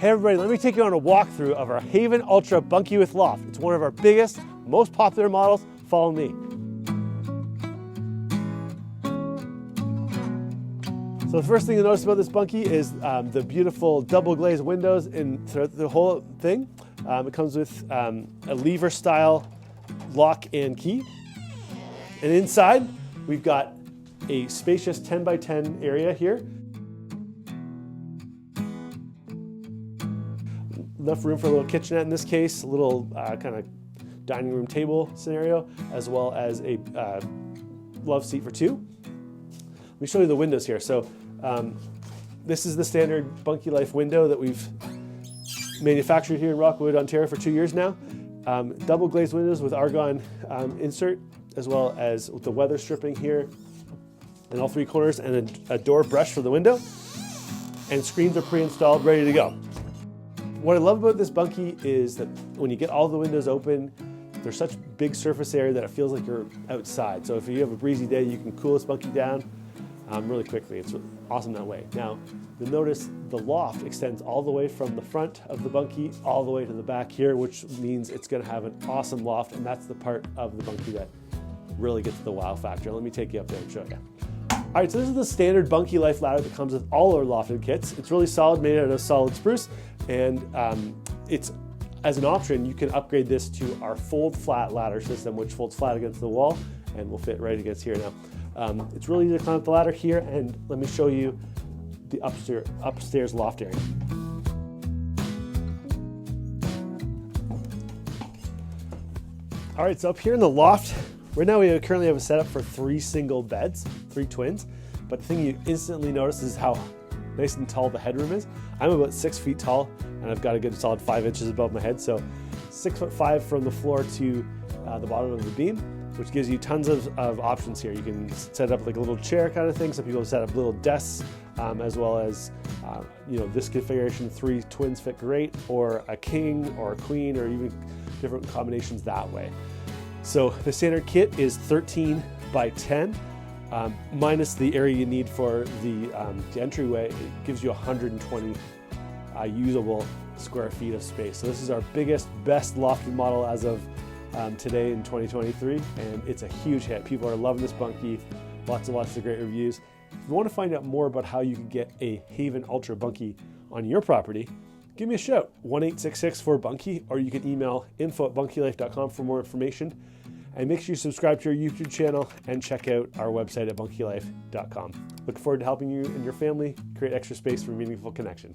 Hey everybody, let me take you on a walkthrough of our Haven Ultra Bunkie with Loft. It's one of our biggest, most popular models. Follow me. So the first thing you'll notice about this Bunkie is the beautiful double glazed windows throughout the whole thing. It comes with a lever style lock and key. And inside, we've got a spacious 10 by 10 area here. Enough room for a little kitchenette in this case, a little kind of dining room table scenario, as well as a love seat for two. Let me show you the windows here. So this is the standard Bunkie Life window that we've manufactured here in Rockwood, Ontario for 2 years now. Double glazed windows with argon insert, as well as with the weather stripping here in all three corners, and a door brush for the window. And screens are pre-installed, ready to go. What I love about this Bunkie is that when you get all the windows open, there's such big surface area that it feels like you're outside. So if you have a breezy day, you can cool this Bunkie down really quickly. It's awesome that way. Now, you'll notice the loft extends all the way from the front of the Bunkie all the way to the back here, which means it's going to have an awesome loft, and that's the part of the Bunkie that really gets the wow factor. Let me take you up there and show you. All right, so this is the standard Bunkie Life ladder that comes with all our lofted kits. It's really solid, made out of solid spruce, and it's, as an option, you can upgrade this to our fold flat ladder system, which folds flat against the wall and will fit right against here now. It's really easy to climb up the ladder here, and let me show you the upstairs loft area. All right, so up here in the loft, right now we currently have a setup for 3 single beds, 3 twins, but the thing you instantly notice is how nice and tall the headroom is. I'm about 6 feet tall, and I've got a good solid 5 inches above my head, so 6'5" from the floor to the bottom of the beam, which gives you tons of options here. You can set up like a little chair kind of thing. Some people set up little desks, as well as this configuration, 3 twins fit great, or a king or a queen, or even different combinations that way. So the standard kit is 13 by 10, minus the area you need for the entryway. It gives you 120 usable square feet of space. So this is our biggest, best lofted model as of today in 2023, and it's a huge hit. People are loving this Bunkie. Lots and lots of great reviews. If you want to find out more about how you can get a Haven Ultra Bunkie on your property, give me a shout, 1-866-4-BUNKIE, or you can email info@bunkielife.com for more information. And make sure you subscribe to our YouTube channel and check out our website at bunkielife.com. Look forward to helping you and your family create extra space for meaningful connection.